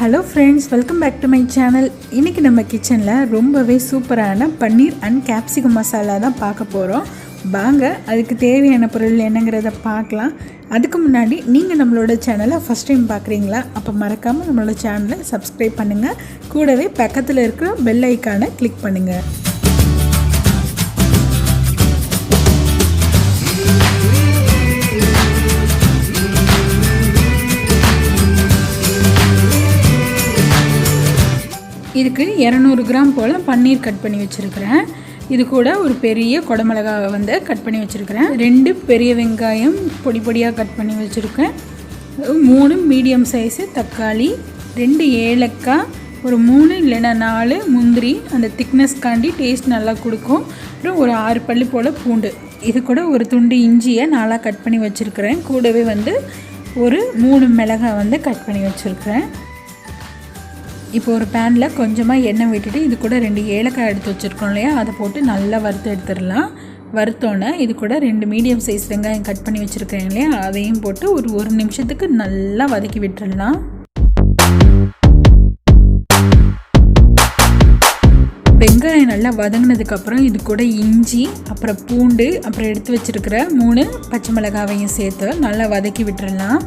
Hello friends, welcome back to my channel. இன்னைக்கு நம்ம கிச்சன்ல ரொம்பவே சூப்பரான பன்னீர் அண்ட் கேப்சிகம் மசாலா தான் பார்க்க போறோம். வாங்க அதுக்கு தேவையான பொருள் என்னங்கறத பார்க்கலாம். அதுக்கு முன்னாடி நீங்க நம்மளோட சேனலை ஃபர்ஸ்ட் டைம் பார்க்கறீங்களா? அப்ப மறக்காம நம்மளோட சேனலை சப்ஸ்கிரைப் பண்ணுங்க. கூடவே பக்கத்துல இருக்கிற பெல் ஐகானை கிளிக் பண்ணுங்க. இதுக்கு 200 கிராம் போல் பன்னீர் கட் பண்ணி வச்சுருக்கிறேன். இது கூட ஒரு பெரிய குடமிளகாவை வந்து கட் பண்ணி வச்சுருக்கிறேன். 2 பெரிய வெங்காயம் பொடி பொடியாக கட் பண்ணி வச்சுருக்கேன். 3 மீடியம் சைஸு தக்காளி, 2 ஏலக்காய், ஒரு 3 இல்லைன்னா 4 முந்திரி, அந்த திக்னஸ்காண்டி டேஸ்ட் நல்லா கொடுக்கும். அப்புறம் ஒரு 6 பல்லு போல் பூண்டு. இது கூட ஒரு துண்டு இஞ்சியை நாளாக கட் பண்ணி வச்சுருக்கிறேன். கூடவே வந்து ஒரு 3 மிளகாய் வந்து கட் பண்ணி வச்சுருக்கிறேன். இப்போ ஒரு பேனில் கொஞ்சமாக எண்ணெய் விட்டுட்டு இது கூட 2 ஏலக்காய் எடுத்து வச்சுருக்கோம் இல்லையா, அதை போட்டு நல்லா வறுத்து எடுத்துடலாம். வறுத்தோன்னே இது கூட 2 மீடியம் சைஸ் வெங்காயம் கட் பண்ணி வச்சுருக்கேன் இல்லையா, அதையும் போட்டு ஒரு நிமிஷத்துக்கு நல்லா வதக்கி விட்டுடலாம். வெங்காயம் நல்லா வதங்கினதுக்கப்புறம் இது கூட இஞ்சி, அப்புறம் பூண்டு, அப்புறம் எடுத்து வச்சுருக்கிற 3 பச்சை மிளகாவையும் சேர்த்து நல்லா வதக்கி விட்டுடலாம்.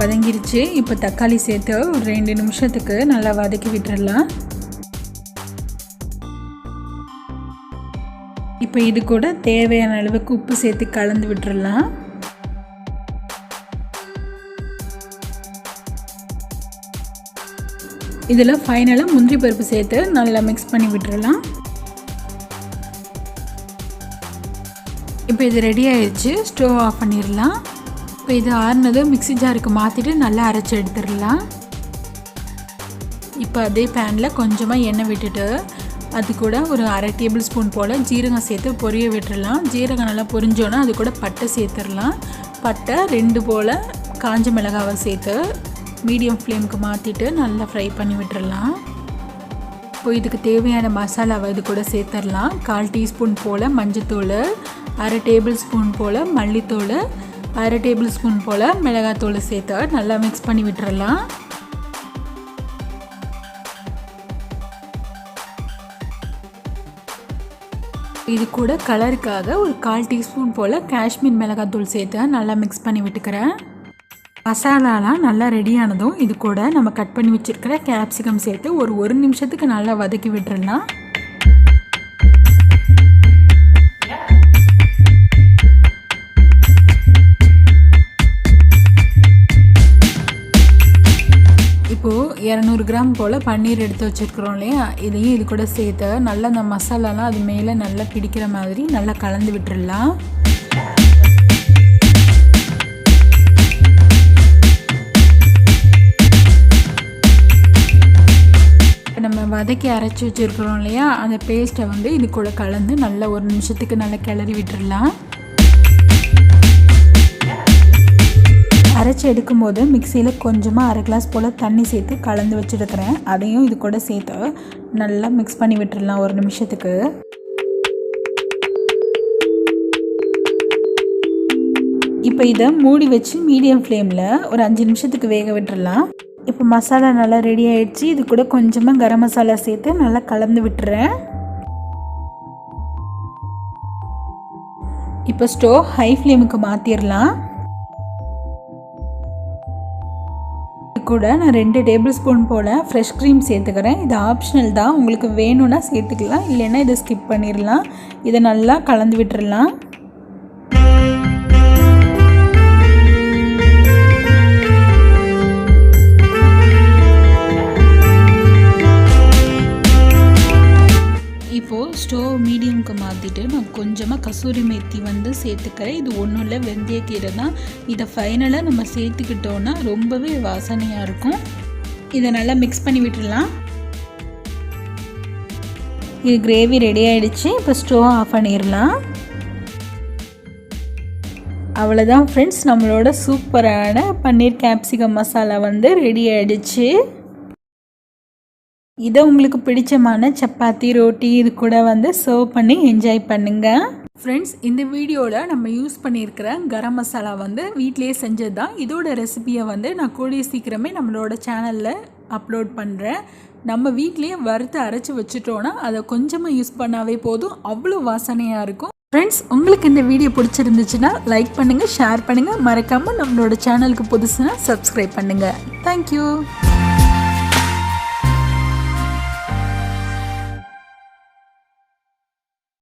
வதங்கிருச்சு. இப்போ தக்காளி சேர்த்து ஒரு 2 நிமிஷத்துக்கு நல்லா வதக்கி விட்டுறலாம். இப்போ இது கூட தேவையான அளவுக்கு உப்பு சேர்த்து கலந்து விட்டுறலாம். இதில் ஃபைனலாக முந்திரி பருப்பு சேர்த்து நல்லா மிக்ஸ் பண்ணி விட்டுறலாம். இப்போ இது ரெடி ஆயிடுச்சு. ஸ்டவ் ஆஃப் பண்ணிடலாம். இப்போ இது ஆறுனது மிக்ஸி ஜாருக்கு மாற்றிட்டு நல்லா அரைச்சி எடுத்துடலாம். இப்போ அதே பேனில் கொஞ்சமாக எண்ணெய் விட்டுட்டு அது கூட ஒரு 1/2 டேபிள் ஸ்பூன் போல் ஜீரகம் சேர்த்து பொரிய விட்டுடலாம். ஜீரகம் நல்லா பொரிஞ்சோன்னா அது கூட பட்டை சேர்த்துடலாம். பட்டை 2 போல் காஞ்ச மிளகாவை சேர்த்து மீடியம் ஃப்ளேமுக்கு மாற்றிட்டு நல்லா ஃப்ரை பண்ணி விட்டுடலாம். இப்போ இதுக்கு தேவையான மசாலாவை இது கூட சேர்த்துடலாம். 1/4 டீஸ்பூன் போல் மஞ்சத்தூள், 1/2 டேபிள் ஸ்பூன் போல் மல்லித்தூள், 1/2 டேபிள் ஸ்பூன் போல் மிளகாத்தூள் சேர்த்து நல்லா மிக்ஸ் பண்ணி விட்டுறலாம். இது கூட கலருக்காக ஒரு 1/4 டீஸ்பூன் போல் காஷ்மீர் மிளகாத்தூள் சேர்த்து நல்லா மிக்ஸ் பண்ணி விட்டுக்கிறேன். மசாலாலாம் நல்லா ரெடியானதும் இது கூட நம்ம கட் பண்ணி வச்சுருக்கிற கேப்சிகம் சேர்த்து ஒரு நிமிஷத்துக்கு நல்லா வதக்கி விட்டுறலாம். இப்போது 200 கிராம் போல் பன்னீர் எடுத்து வச்சுருக்குறோம் இல்லையா, இதையும் இது கூட சேர்த்து நல்லா அந்த மசாலாலாம் அது மேலே நல்லா பிடிக்கிற மாதிரி நல்லா கலந்து விட்டுடலாம். நம்ம வதக்கி அரைச்சி வச்சுருக்குறோம் இல்லையா, அந்த பேஸ்ட்டை வந்து இது கூட கலந்து நல்லா ஒரு நிமிஷத்துக்கு நல்லா கிளறி விட்டுடலாம். அரைச்சி எடுக்கும்போது மிக்சியில் கொஞ்சமாக 1/2 கிளாஸ் போல் தண்ணி சேர்த்து கலந்து வச்சுருக்கிறேன். அதையும் இது கூட சேர்த்து நல்லா மிக்ஸ் பண்ணி விட்டுடலாம் ஒரு நிமிஷத்துக்கு. இப்போ இதை மூடி வச்சு மீடியம் ஃப்ளேமில் ஒரு 5 நிமிஷத்துக்கு வேக விட்டுடலாம். இப்போ மசாலா நல்லா ரெடி ஆகிடுச்சு. இது கூட கொஞ்சமாக கரம் மசாலா சேர்த்து நல்லா கலந்து விட்டுறேன். இப்போ ஸ்டவ் ஹை ஃப்ளேமுக்கு மாற்றிடலாம். கூட நான் 2 டேபிள் ஸ்பூன் போல் ஃப்ரெஷ் க்ரீம் சேர்த்துக்கிறேன். இது ஆப்ஷனல் தான், உங்களுக்கு வேணும்னா சேர்த்துக்கலாம், இல்லைன்னா இதை ஸ்கிப் பண்ணிடலாம். இதை நல்லா கலந்து விட்டுறலாம். இப்போது ஸ்டவ் மீடியமுக்கு மாற்றிட்டு நான் கொஞ்சமாக கசூரி methi வந்து சேர்த்துக்கிறேன். இது ஒன்றும் இல்லை, வெந்தயக்கீரை தான். இதை ஃபைனலாக நம்ம சேர்த்துக்கிட்டோன்னா ரொம்பவே வாசனையாக இருக்கும். இதை நல்லா மிக்ஸ் பண்ணி விட்டுடலாம். இது கிரேவி ரெடி ஆகிடுச்சு. இப்போ ஸ்டவ் ஆஃப் பண்ணிடலாம். அவ்வளோதான் ஃப்ரெண்ட்ஸ், நம்மளோட சூப்பரான பன்னீர் கேப்சிகம் மசாலா வந்து ரெடி ஆகிடுச்சு. இதை உங்களுக்கு பிடிச்சமான சப்பாத்தி, ரோட்டி இது கூட வந்து சர்வ் பண்ணி என்ஜாய் பண்ணுங்கள். ஃப்ரெண்ட்ஸ், இந்த வீடியோவில் நம்ம யூஸ் பண்ணியிருக்கிற கரம் மசாலா வந்து வீட்டிலேயே செஞ்சது தான். இதோட ரெசிபியை வந்து நான் கூடிய சீக்கிரமே நம்மளோட சேனலில் அப்லோட் பண்ணுறேன். நம்ம வீட்லேயே வறுத்து அரைச்சி வச்சுட்டோன்னா அதை கொஞ்சமாக யூஸ் பண்ணாவே போதும், அவ்வளோ வாசனையாக இருக்கும். ஃப்ரெண்ட்ஸ், உங்களுக்கு இந்த வீடியோ பிடிச்சிருந்துச்சுன்னா லைக் பண்ணுங்கள், ஷேர் பண்ணுங்கள், மறக்காமல் நம்மளோட சேனலுக்கு புதுசுனா சப்ஸ்கிரைப் பண்ணுங்கள். தேங்க்யூ.